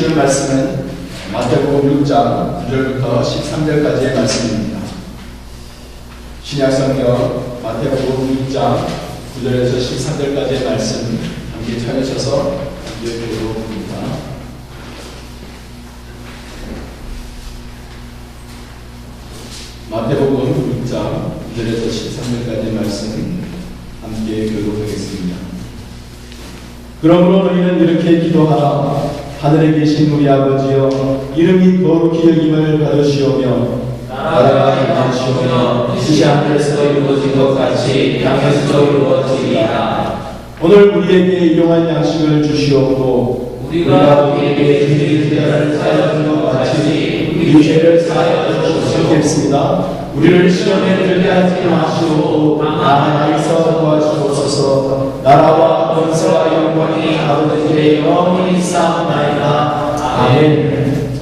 오늘 말씀은 마태복음 6장 9절부터 13절까지의 말씀입니다. 신약성경 마태복음 6장 9절에서 13절까지의 말씀 함께 찾으셔서 함께 읽어봅니다. 마태복음 6장 9절에서 13절까지의 말씀 함께 교독하겠습니다. 그러므로 너희는 이렇게 기도하라. 하늘에 계신 우리 아버지여, 이름이 거룩히 여김을 받으시오며 나라가 임하시오며 뜻이 하늘에서 이루어진 것 같이 땅에서도 이루어지리이다. 오늘 우리에게 일용할 양식을 주시옵고 우리가 우리에게 주의 죄를 사하여 준 것 같이 우리 죄를 사하여 주시옵소서. 우리를 시험에 들게 하지 마시고 다만 악에서 도와주옵소서. 나라와 권세와 영광이 아버지께 영원히 있사옵나이다. 아멘.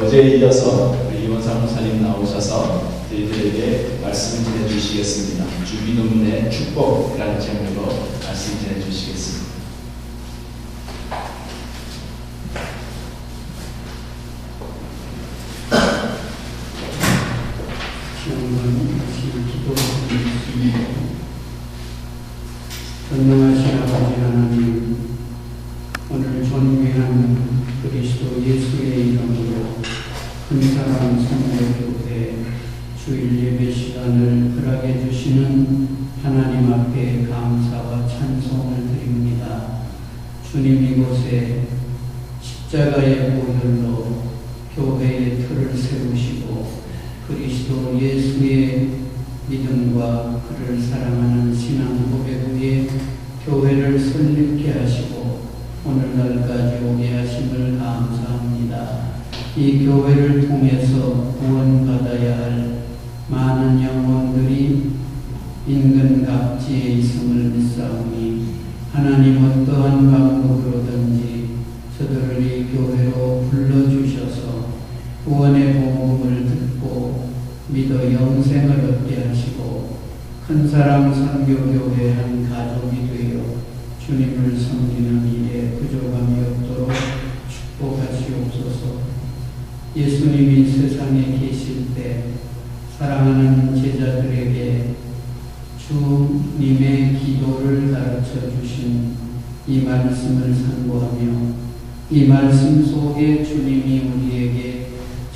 어제에 이어서 우리 이원상 목사님 나오셔서 저희들에게 말씀을 전해주시겠습니다. 주기도문의 축복이라는 제목으로 말씀 전해주시겠습니다. 전능하신 아버지 하나님, 오늘 존귀한 그리스도 예수의 이름으로 큰사랑 성모교회 주일 예배 시간을 허락해 주시는 하나님 앞에 감사와 찬송을 드립니다. 주님, 이곳에 십자가의 보혈로 교회의 틀을 세우시고 그리스도 예수의 믿음과 그를 사랑하는 신앙 고백 위에 교회를 설립케 하시고 오늘날까지 오게 하심을 감사합니다. 이 교회를 통해서 구원받아야 할 많은 영혼들이 인근각지에 있음을 믿사오니 하나님 어떠한 방법으로든지 저들을 이 교회로 불러주셔서 구원의 복음을 듣고 믿어 영생을 얻게 하시고 큰사랑 선교교회 한 가족이 되어 주님을 섬기는 일에 부족함이 없도록 축복하시옵소서. 예수님이 세상에 계실 때 사랑하는 제자들에게 주님의 기도를 가르쳐 주신 이 말씀을 상고하며 이 말씀 속에 주님이 우리에게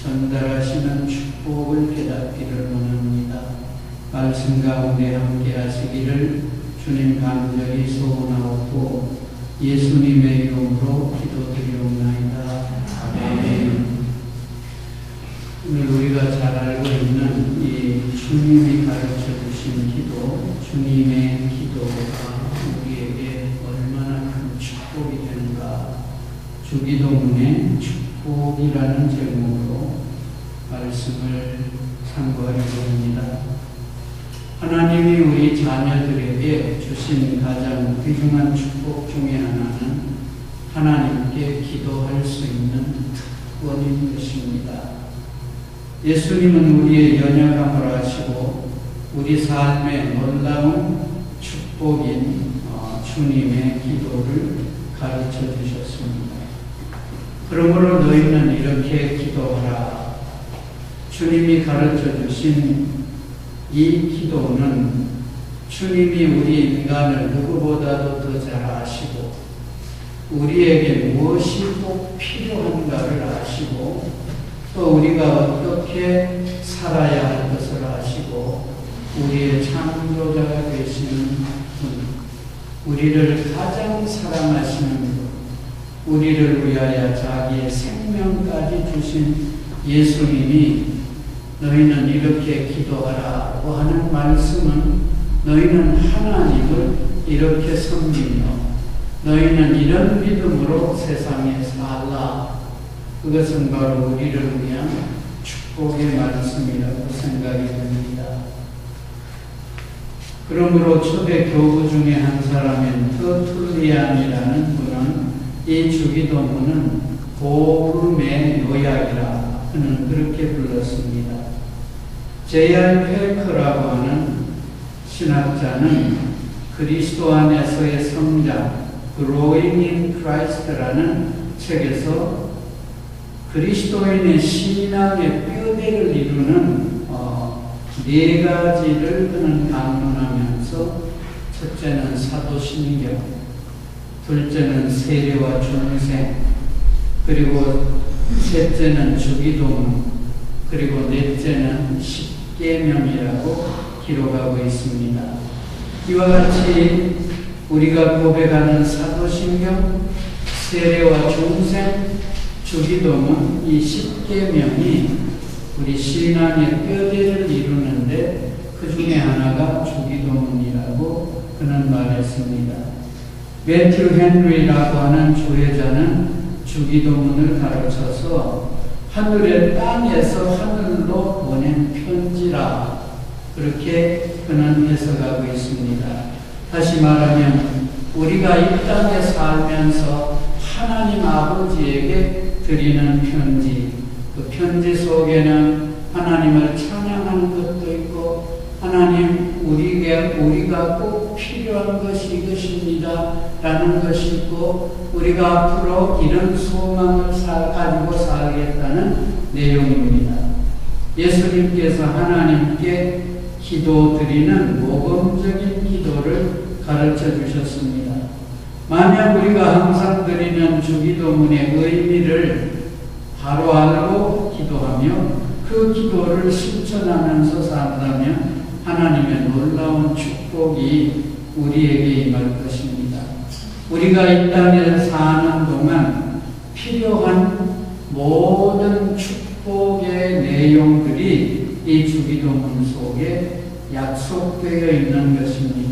전달하시는 축복을 깨닫기를 원합니다. 말씀 가운데 함께 하시기를 주님 간절히 소원하옵고 예수님의 이름으로 기도드리옵나이다. 아멘. 오늘 우리가 잘 알고 있는 이 주님이 가르쳐 주신 기도, 주님의 기도가 우리에게 얼마나 큰 축복이 되는가, 주기도문의 축복이라는 제목으로 말씀을 상고하려고 합니다. 하나님이 우리 자녀들에게 주신 가장 귀중한 축복 중에 하나는 하나님께 기도할 수 있는 특권인 것입니다. 예수님은 우리의 연약함을 아시고 우리 삶의 놀라운 축복인 주님의 기도를 가르쳐 주셨습니다. 그러므로 너희는 이렇게 기도하라. 주님이 가르쳐 주신 이 기도는 주님이 우리 인간을 누구보다도 더 잘 아시고 우리에게 무엇이 꼭 필요한가를 아시고 또 우리가 어떻게 살아야 할 것을 아시고 우리의 창조자가 되시는 분, 우리를 가장 사랑하시는 분, 우리를 위하여 자기의 생명까지 주신 예수님이 너희는 이렇게 기도하라고 하는 말씀은 너희는 하나님을 이렇게 섬기며 너희는 이런 믿음으로 세상에 살라. 그것은 바로 우리를 위한 축복의 말씀이라고 생각이 됩니다. 그러므로 초대 교부 중에 한 사람인 터툴리안이라는 분은 이 주기도문은 복음의 요약이라 그는 그렇게 불렀습니다. J.R. 펠커라고 하는 신학자는 그리스도 안에서의 성장, Growing in Christ라는 책에서 그리스도인의 신앙의 뼈대를 이루는 네 가지를 그는 강론하면서 첫째는 사도신경, 둘째는 세례와 중생, 그리고 셋째는 주기도문, 그리고 넷째는 십계명이라고 기록하고 있습니다. 이와 같이 우리가 고백하는 사도신경, 세례와 중생, 주기도문, 이 십계명이 우리 신앙의 뼈대를 이루는데 그 중에 하나가 주기도문이라고 그는 말했습니다. 매튜 헨리라고 하는 주회자는 주기도문을 가르쳐서 하늘의 땅에서 하늘로 보낸 편지라 그렇게 그는 해석하고 있습니다. 다시 말하면 우리가 이 땅에 살면서 하나님 아버지에게 드리는 편지, 그 편지 속에는 하나님을 찬양하는 것도 있고 하나님 우리가 꼭 필요한 것이 이것입니다 라는 것이 있고 우리가 앞으로 이런 소망을 가지고 살겠다는 내용입니다. 예수님께서 하나님께 기도드리는 모범적인 기도를 가르쳐 주셨습니다. 만약 우리가 항상 드리는 주기도문의 의미를 바로 알고 기도하며 그 기도를 실천하면서 산다면 하나님의 놀라운 축복이 우리에게 임할 것입니다. 우리가 이 땅에 사는 동안 필요한 모든 축복의 내용들이 이 주기도문 속에 약속되어 있는 것입니다.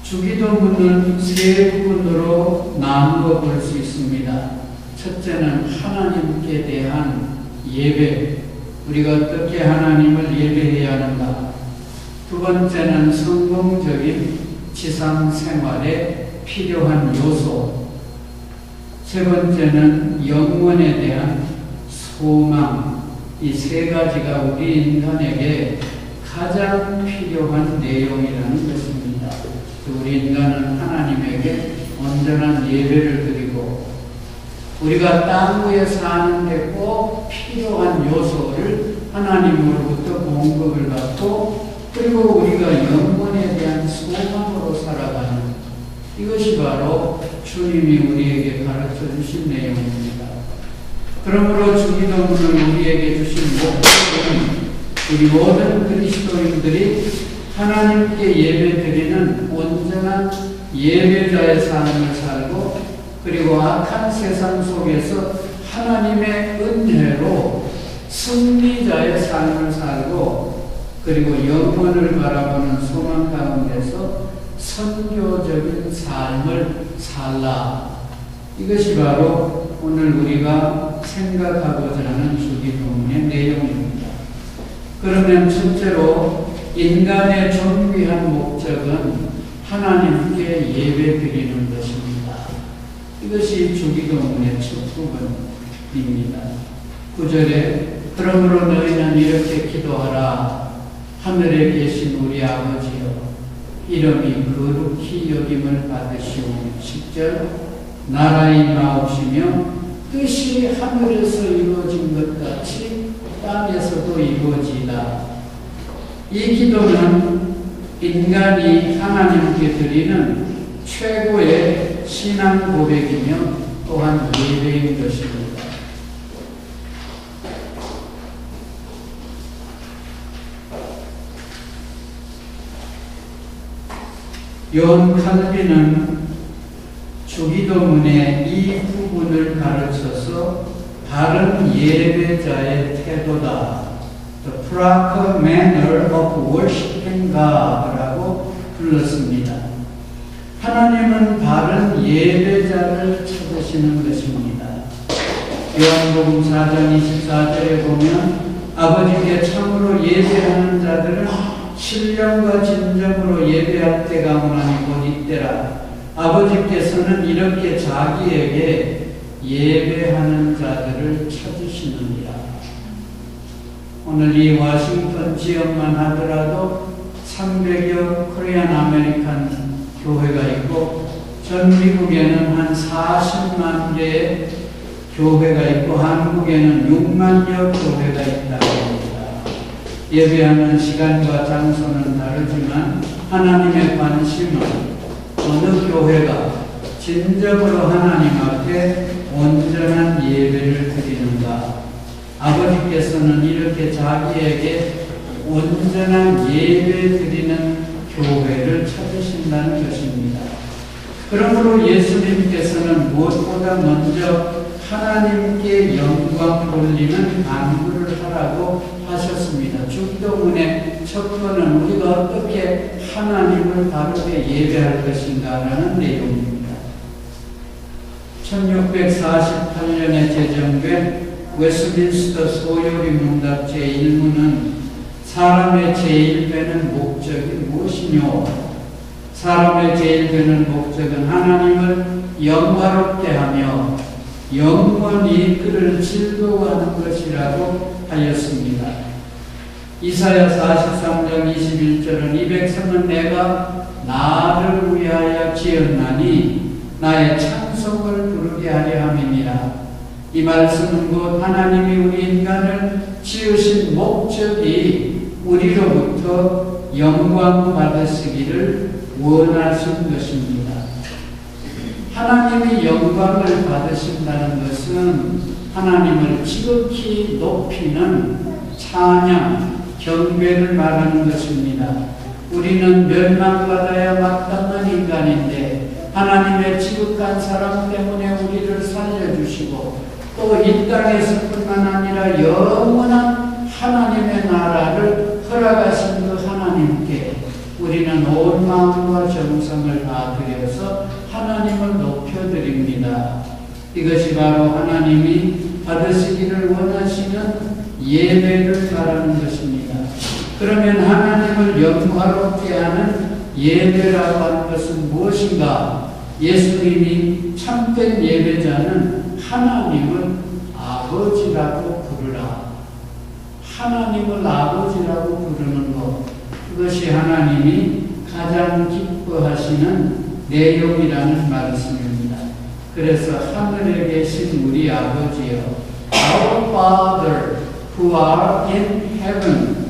주기도문은 세 부분으로 나누어 볼 수 있습니다. 첫째는 하나님께 대한 예배, 우리가 어떻게 하나님을 예배해야 하는가. 두 번째는 성공적인 지상 생활에 필요한 요소. 세 번째는 영원에 대한 소망. 이 세 가지가 우리 인간에게 가장 필요한 내용이라는 것입니다. 우리 인간은 하나님에게 온전한 예배를 드리고 우리가 땅 위에 사는데 꼭 필요한 요소를 하나님으로부터 공급을 받고 그리고 우리가 영혼에 대한 소망으로 살아가는 이것이 바로 주님이 우리에게 가르쳐 주신 내용입니다. 그러므로 주기도문을 우리에게 주신 목적은 우리 모든 그리스도인들이 하나님께 예배드리는 온전한 예배자의 삶을 살고 그리고 악한 세상 속에서 하나님의 은혜로 승리자의 삶을 살고 그리고 영혼을 바라보는 소망 가운데서 선교적인 삶을 살라. 이것이 바로 오늘 우리가 생각하고자 하는 주기도문의 내용입니다. 그러면 첫째로 인간의 존귀한 목적은 하나님께 예배드리는 것입니다. 이것이 주기도문의 첫 부분입니다. 9절에 그러므로 너희는 이렇게 기도하라. 하늘에 계신 우리 아버지여 이름이 거룩히 여김을 받으시오. 10절 나라의 임하옵시며 뜻이 하늘에서 이루어진 것 같이 땅에서도 이루어지다. 이 기도는 인간이 하나님께 드리는 최고의 신앙 고백이며 또한 예배인 것입니다. 요한 칼빈은 주기도문의 이 부분을 가르쳐서 바른 예배자의 태도다. The proper manner of worshiping God라고 불렀습니다. 하나님은 바른 예배자를 찾으시는 것입니다. 요한복음 4장 24절에 보면 아버지께 참으로 예배하는 자들은 신령과 진정으로 예배할 때가 오나니 곧 이때라. 아버지께서는 이렇게 자기에게 예배하는 자들을 찾으시느니라. 오늘 이 워싱턴 지역만 하더라도 300여 코리안 아메리칸 교회가 있고 전 미국에는 한 40만 개의 교회가 있고 한국에는 6만여 교회가 있다고 합니다. 예배하는 시간과 장소는 다르지만 하나님의 관심은 어느 교회가 진정으로 하나님 앞에 온전한 예배를 드리는가. 아버지께서는 이렇게 자기에게 온전한 예배 드리는 교회를 찾으신다는 것입니다. 그러므로 예수님께서는 무엇보다 먼저 하나님께 영광 돌리는 간구를 하라고 하셨습니다. 주기도문의 첫 번은 우리가 어떻게 하나님을 바르게 예배할 것인가라는 내용입니다. 1648년에 제정된 웨스트민스터 소요리 문답 제1문은 사람의 제1배는 목적이 무엇이뇨? 사람의 제1배는 목적은 하나님을 영화롭게 하며 영원히 그를 즐거워하는 것이라고 하였습니다. 이사야 43장 21절은 이 백성은 내가 나를 위하여 지었나니 나의 찬송을 부르게 하려 함이니라. 이 말씀은 곧 하나님이 우리 인간을 지으신 목적이 우리로부터 영광 받으시기를 원하신 것입니다. 하나님이 영광을 받으신다는 것은 하나님을 지극히 높이는 찬양, 경배를 말하는 것입니다. 우리는 멸망받아야 마땅한 인간인데 하나님의 지극한 사랑 때문에 우리를 살려주시고 또 이 땅에서뿐만 아니라 영원한 하나님의 나라를 허락하신 그 하나님께 우리는 온 마음과 정성을 다하여서 하나님을 높여드립니다. 이것이 바로 하나님이 받으시기를 원하시는 예배를 말하는 것입니다. 그러면 하나님을 영화롭게 하는 예배라고 하는 것은 무엇인가? 예수님이 참된 예배자는 하나님을 아버지라고 부르라. 하나님을 아버지라고 부르는 것. 그것이 하나님이 가장 기뻐하시는 내용이라는 말씀입니다. 그래서 하늘에 계신 우리 아버지여, Our Father who are in heaven.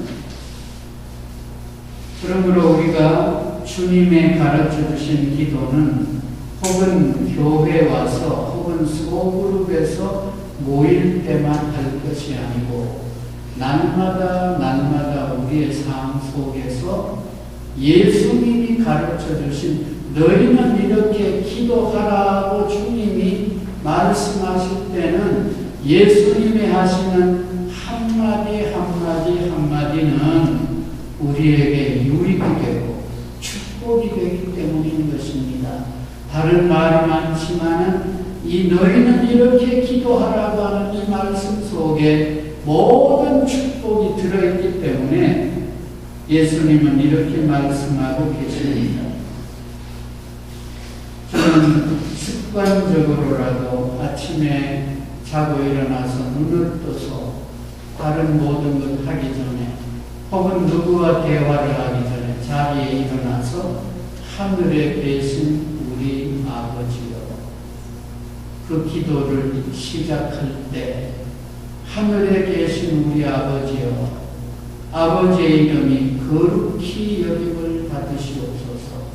그러므로 우리가 주님의 가르쳐 주신 기도는 혹은 교회 와서 혹은 소그룹에서 모일 때만 할 것이 아니고 날마다 우리의 삶 속에서 예수님이 가르쳐 주신 너희는 이렇게 기도하라고 주님이 말씀하실 때는 예수님이 하시는 한마디는 우리에게 유익이 되고 축복이 되기 때문인 것입니다. 다른 말이 많지만은 이 너희는 이렇게 기도하라고 하는 이 말씀 속에 모든 축복이 들어있기 때문에 예수님은 이렇게 말씀하고 계십니다. 저는 습관적으로라도 아침에 자고 일어나서 눈을 떠서 다른 모든 걸 하기 전에 혹은 누구와 대화를 하기 전에 자리에 일어나서 하늘에 계신 우리 아버지여, 그 기도를 시작할 때 하늘에 계신 우리 아버지여, 아버지의 이름이 거룩히 여김을 받으시옵소서.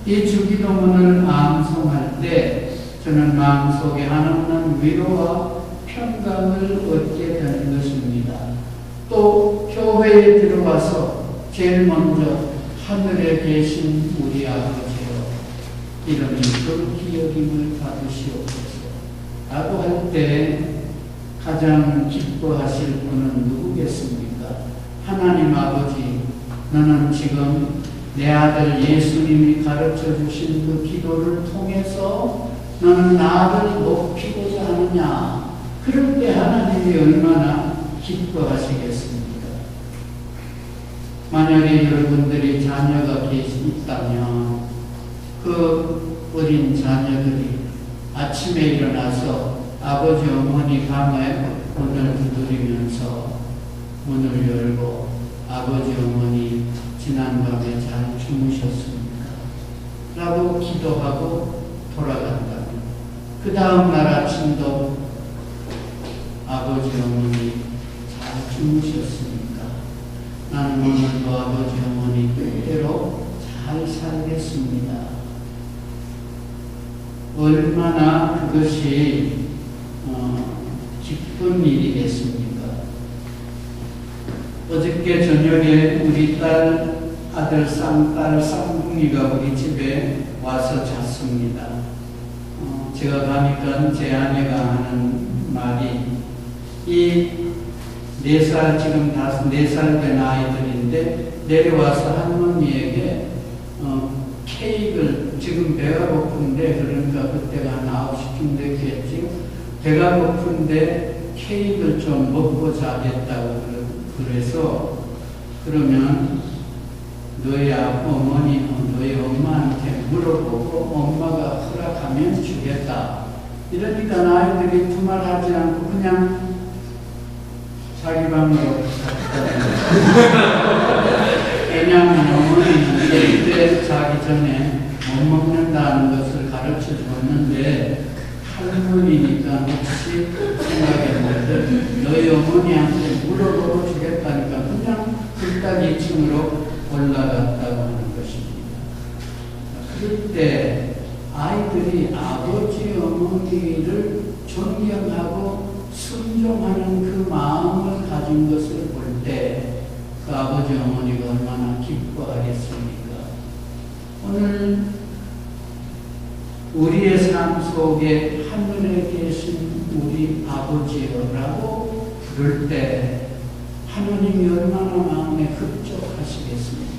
이 주기도문을 암송할 때 저는 마음속에 한없는 위로와 평강을 얻게 되는 것입니다. 또 교회에 들어와서 제일 먼저 하늘에 계신 우리 아버지여, 이름이 거룩히 여김을 받으시옵소서 라고 할 때 가장 기뻐하실 분은 누구겠습니까? 하나님 아버지, 너는 지금 내 아들 예수님이 가르쳐 주신 그 기도를 통해서 너는 나를 높이고자 하느냐? 그럴 때 하나님이 얼마나 기뻐하시겠습니까? 만약에 여러분들이 자녀가 있다면 그 어린 자녀들이 아침에 일어나서 아버지 어머니 방에 문을 두드리면서 문을 열고 아버지 어머니 지난밤에 잘 주무셨습니까? 라고 기도하고 돌아간다. 그 다음 날 아침도 아버지 어머니 잘 주무셨습니까? 나는 오늘도 아버지 어머니 뜻대로 잘 살겠습니다. 얼마나 그것이 기쁜 일이겠습니까? 어저께 저녁에 우리 아들 딸 쌍둥이가 우리 집에 와서 잤습니다. 제가 가니까 제 아내가 하는 말이 이 4살 지금 4살 된 아이들인데 내려와서 할머니에게 케이크를 지금 배가 고픈데 그러니까 그때가 한 9시쯤 됐겠지. 배가 고픈데 케이크를 좀 먹고 자겠다고 그래서 그러면 너희 어머니, 너희 엄마한테 물어보고 엄마가 허락하면 주겠다. 이러니까 아이들이 두말하지 않고 그냥 자기 방으로 갔다. 왜냐하면 어머니는 이때 자기 전에 못 먹는다는 것을 가르쳐 줬는데 할머니니까 혹시 생각했는데 너희 어머니한테 물어보고 주겠다니까 그냥 일단 2층으로 올라갔다고 하는 것입니다. 그럴 때 아이들이 아버지 어머니를 존경하고 순종하는 그 마음을 가진 것을 볼 때 그 아버지 어머니가 얼마나 기뻐하겠습니까? 오늘 우리의 삶 속에 하늘에 계신 우리 아버지라고 부를 때 하나님이 얼마나 마음에 흡족하시겠습니까?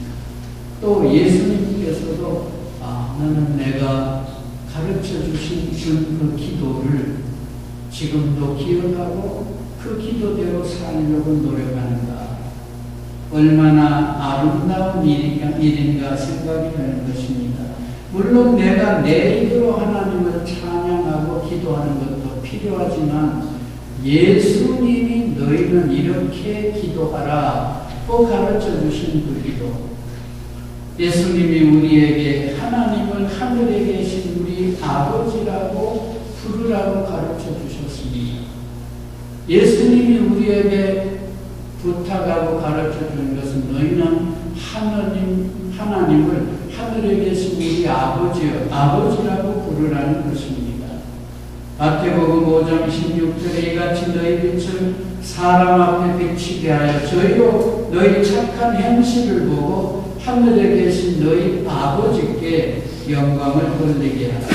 또 예수님께서도 너는 내가 가르쳐 주신 그 기도를 지금도 기억하고 그 기도대로 살려고 노력하는가. 얼마나 아름다운 일인가 생각이 되는 것입니다. 물론 내가 내 입으로 하나님을 찬양하고 기도하는 것도 필요하지만 예수님이 너희는 이렇게 기도하라 고 가르쳐 주신 그 기도. 예수님이 우리에게 하나님을 하늘에 계신 우리 아버지라고 부르라고 가르쳐 주셨습니다. 예수님이 우리에게 부탁하고 가르쳐 주는 것은 너희는 하나님을 하늘에 계신 우리 아버지라고 부르라는 것입니다. 마태복음 5장 16절에 이같이 너희 빛을 사람 앞에 비치게 하여 저희로 너희 착한 행실을 보고 하늘에 계신 너희 아버지께 영광을 돌리게 하라.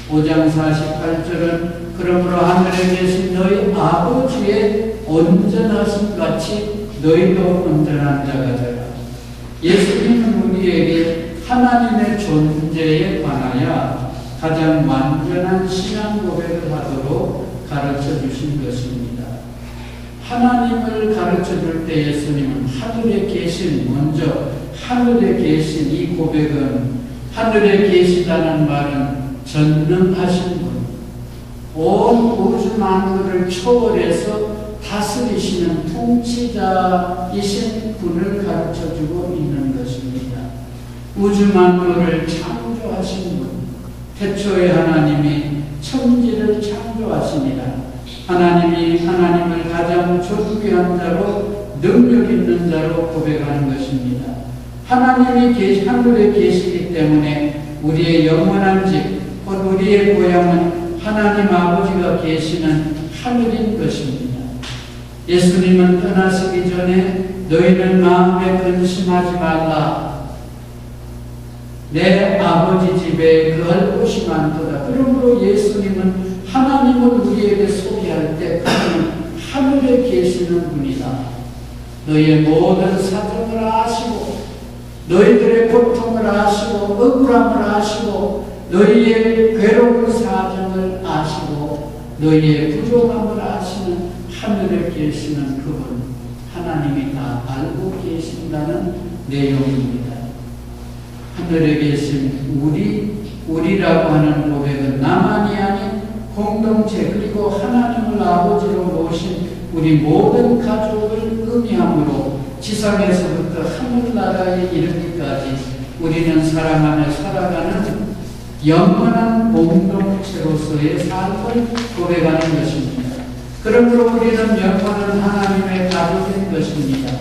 5장 48절은 그러므로 하늘에 계신 너희 아버지의 온전하심 같이 너희도 온전한 자가 되라. 예수님은 우리에게 하나님의 존재에 관하여 가장 완전한 신앙 고백을 하도록 가르쳐 주신 것입니다. 하나님을 가르쳐 줄 때 예수님은 먼저 하늘에 계신 이 고백은 하늘에 계시다는 말은 전능하신 분, 온 우주 만물을 초월해서 다스리시는 통치자이신 분을 가르쳐주고 있는 것입니다. 우주 만물을 창조하신 분, 태초에 하나님이 천지를 창조하시니라. 하나님이 하나님을 가장 존귀한 자로 능력 있는 자로 고백하는 것입니다. 하나님이 하늘에 계시기 때문에 우리의 영원한 집, 곧 우리의 고향은 하나님 아버지가 계시는 하늘인 것입니다. 예수님은 떠나시기 전에 너희는 마음에 근심하지 말라. 내 아버지 집에 거할 곳이 많도다. 그러므로 예수님은 하나님을 우리에게 소개할 때 그는 하늘에 계시는 분이다. 너희의 모든 사정을 아시고 너희들의 고통을 아시고 억울함을 아시고 너희의 괴로운 사정을 아시고 너희의 부족함을 아시는 하늘에 계시는 그분 하나님이 다 알고 계신다는 내용입니다. 하늘에 계신 우리라고 하는 고백은 나만이 아닌 공동체 그리고 하나님을 아버지로 모신 우리 모든 가족을 의미하므로 지상에서부터 하늘나라에 이르기까지 우리는 사랑하며 살아가는 영원한 공동체로서의 삶을 고백하는 것입니다. 그러므로 우리는 영원한 하나님의 가족인 것입니다.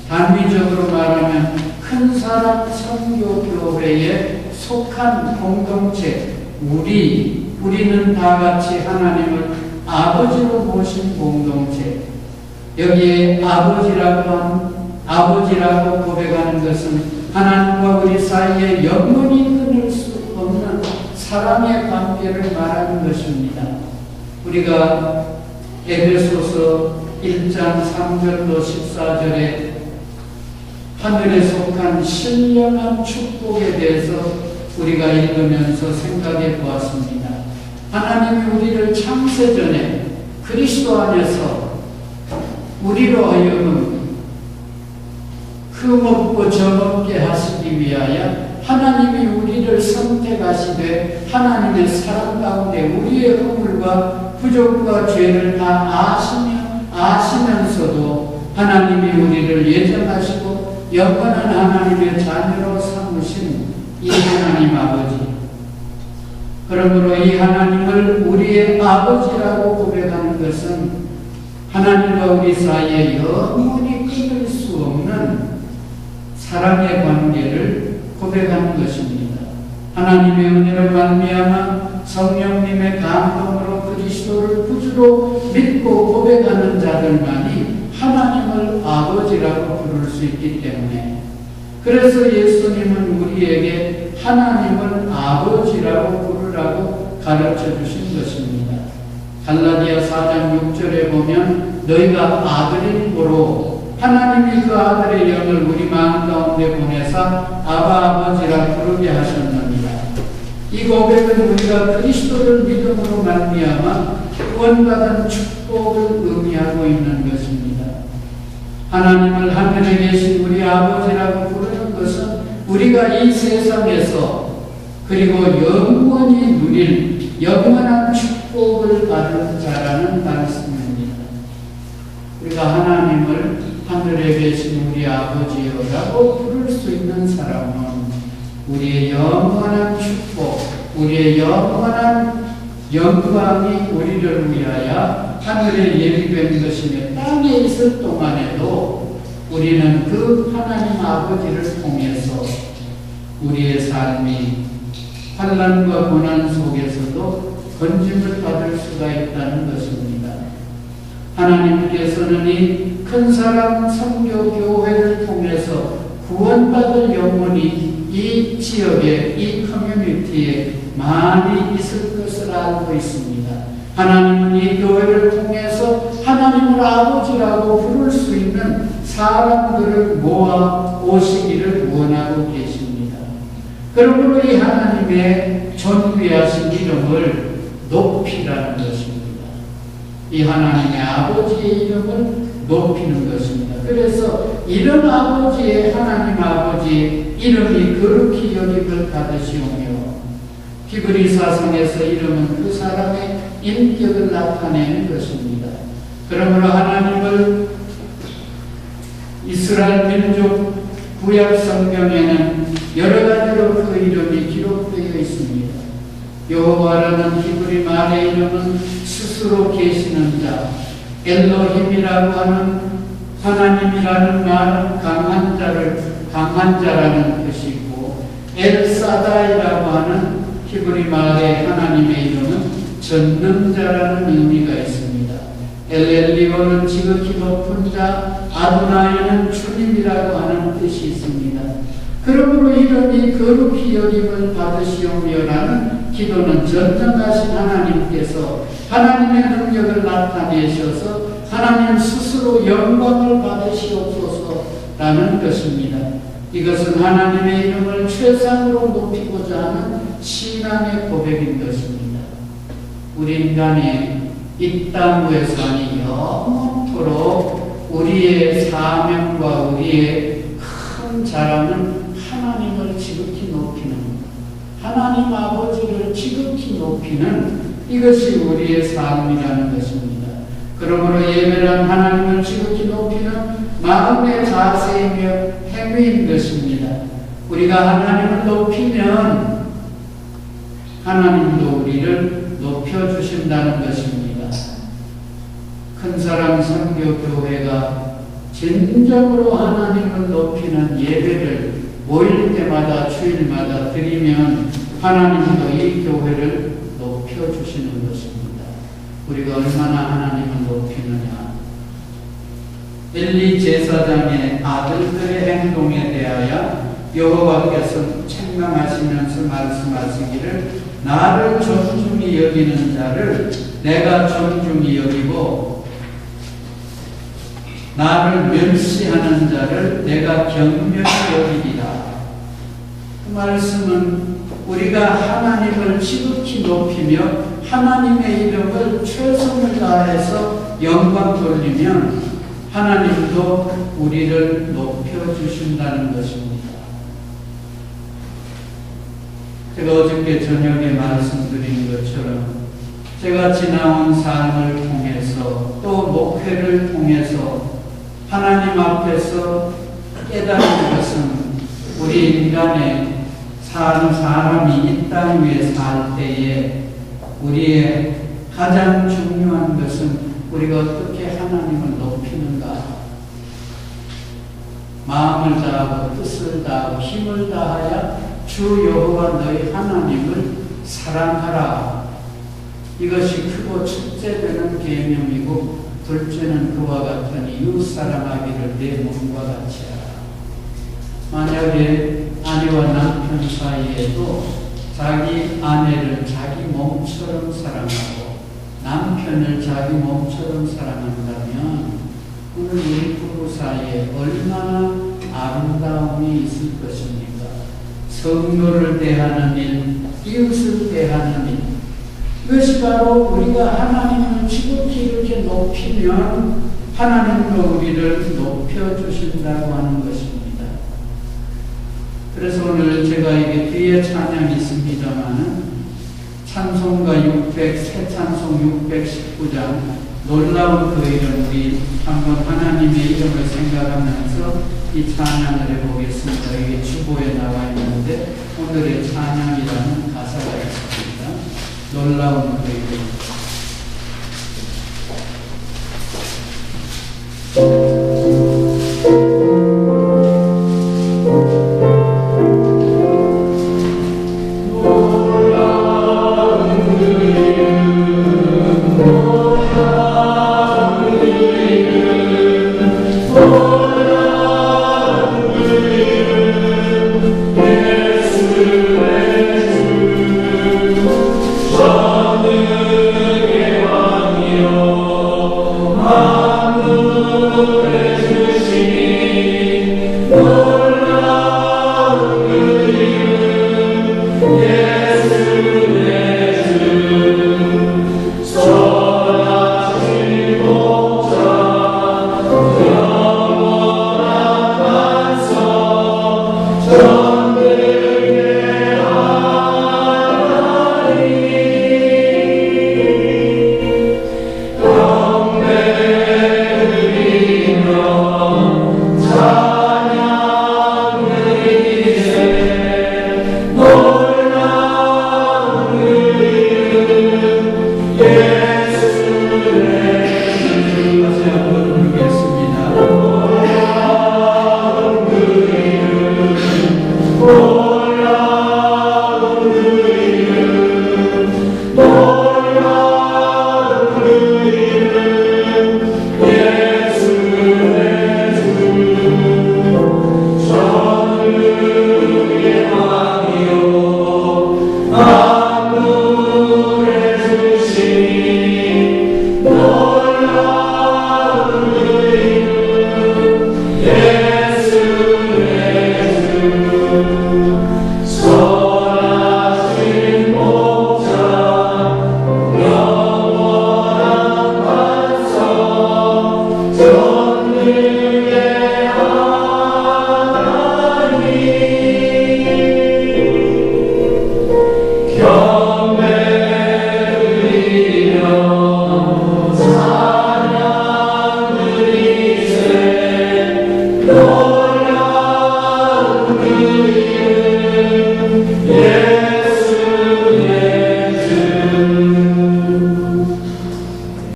단위적으로 말하면 큰 사람 선교교회에 속한 공동체, 우리는 다 같이 하나님을 아버지로 모신 공동체. 여기에 아버지라고 고백하는 것은 하나님과 우리 사이에 영원히 끊을 수 없는 사랑의 관계를 말하는 것입니다. 우리가 에베소서 1장 3절로 14절에 하늘에 속한 신령한 축복에 대해서 우리가 읽으면서 생각해 보았습니다. 하나님이 우리를 창세전에 그리스도 안에서 우리로 하여금 흠없고 점없게 하시기 위하여 하나님이 우리를 선택하시되 하나님의 사랑 가운데 우리의 허물과 부족과 죄를 다 아시면서도 하나님이 우리를 예정하시고 영원한 하나님의 자녀로 삼으신 이 하나님 아버지. 그러므로 이 하나님을 우리의 아버지라고 고백하는 것은 하나님과 우리 사이에 영원히 끊을 수 없는 사랑의 관계를 고백하는 것입니다. 하나님의 은혜로 말미암아 성령님의 감동으로 그리스도를 구주로 믿고 고백하는 자들만이 하나님을 아버지라고 부를 수 있기 때문에, 그래서 예수님은 우리에게 하나님을 아버지라고 부르라고 가르쳐 주신 것입니다. 갈라디아 4장 6절에 보면 너희가 아들이므로 하나님이 그 아들의 영을 우리 마음 가운데 보내사 아바 아버지라 부르게 하셨느니라. 이 고백은 우리가 그리스도를 믿음으로 말미암아 구원받은 축복을 의미하고 있는 것입니다. 하나님을 하늘에 계신 우리 아버지라고 부르는 것은 우리가 이 세상에서 그리고 영원히 누릴 영원한 축복을 받은 자라는 말씀입니다. 우리가 하나님을 하늘에 계신 우리 아버지여라고 부를 수 있는 사람은 우리의 영원한 축복, 우리의 영원한 영광이 우리를 위하여 하늘에 예비된 것이며 땅에 있을 동안에도 우리는 그 하나님 아버지를 통해서 우리의 삶이 환난과 고난 속에서도 건짐을 받을 수가 있다는 것입니다. 하나님께서는 이 큰 사람 선교교회를 통해서 구원받을 영혼이 이 지역에, 이 커뮤니티에 많이 있을 것을 알고 있습니다. 하나님은 이 교회를 통해서 하나님을 아버지라고 부를 수 있는 사람들을 모아 오시기를 원하고 계십니다. 그러므로 이 하나님의 존귀하신 이름을 높이라는 것입니다. 이 하나님의 아버지의 이름을 높이는 것입니다. 그래서 이런 아버지의, 하나님 아버지의 이름이 거룩히 여김을 받으시오며, 히브리서상에서 이름은 그 사람의 인격을 나타내는 것입니다. 그러므로 하나님을 이스라엘 민족 구약 성경에는 여러 가지로 그 이름이 기록되어 있습니다. 여호와라는 히브리 말의 이름은 스스로 계시는 자, 엘로힘이라고 하는 하나님이라는 말은 강한 자라는 뜻이고, 엘사다이라고 하는 히브리 말의 하나님의 이름은 전능자라는 의미가 있습니다. 엘엘리오는 지극히 높은 자, 아도나이는 주님이라고 하는 뜻이 있습니다. 그러므로 이름이 거룩히 여김을 받으시오며라는 기도는 전능하신 하나님께서 하나님의 능력을 나타내셔서 하나님 스스로 영광을 받으시옵소서라는 것입니다. 이것은 하나님의 이름을 최상으로 높이고자 하는 신앙의 고백인 것입니다. 우리 인간이 이 땅 위에 사니 영원토록 우리의 사명과 우리의 큰 자랑은 하나님을 지극히 높이는, 하나님 아버지를 지극히 높이는 이것이 우리의 삶이라는 것입니다. 그러므로 예배는 하나님을 지극히 높이는 마음의 자세이며 행위인 것입니다. 우리가 하나님을 높이면 하나님도 우리를 높여주신다는 것입니다. 큰사람 선교교회가 진정으로 하나님을 높이는 예배를 모일 때마다 주일마다 드리면 하나님도 이 교회를 높여주시는 것입니다. 우리가 얼마나 하나님을 높이느냐. 엘리 제사장의 아들들의 행동에 대하여 여호와께서 책망하시면서 말씀하시기를 나를 존중히 여기는 자를 내가 존중히 여기고 나를 멸시하는 자를 내가 경멸히 여기리라. 그 말씀은 우리가 하나님을 지극히 높이며 하나님의 이름을 최선을 다해서 영광 돌리면 하나님도 우리를 높여주신다는 것입니다. 제가 어저께 저녁에 말씀드린 것처럼 제가 지나온 삶을 통해서 또 목회를 통해서 하나님 앞에서 깨달은 것은 우리 인간의 사는 사람이 이 땅 위에 살 때에 우리의 가장 중요한 것은 우리가 어떻게 하나님을 높이는가. 마음을 다하고 뜻을 다하고 힘을 다하여 주 여호와 너희 하나님을 사랑하라. 이것이 크고 첫째 되는 계명이고 둘째는 그와 같은 이웃 사랑하기를 내 몸과 같이 하라. 만약에 아내와 남편 사이에도 자기 아내를 자기 몸처럼 사랑하고 남편을 자기 몸처럼 사랑한다면 오늘 우리 부부 사이에 얼마나 아름다움이 있을 것입니까? 성도를 대하는 일, 이웃을 대하는 일, 이것이 바로 우리가 하나님을 지극히 이렇게 높이면 하나님도 우리를 높여주신다고 하는 것입니다. 그래서 오늘 제가 이게 뒤에 찬양이 있습니다만은 찬송가 새 찬송 619장 놀라운 그 이름 우리 한번 하나님의 이름을 생각하면서 이 찬양을 해보겠습니다. 이게 주보에 나와 있는데 오늘의 찬양이라는 가사가 있습니다. 놀라운 그 이름.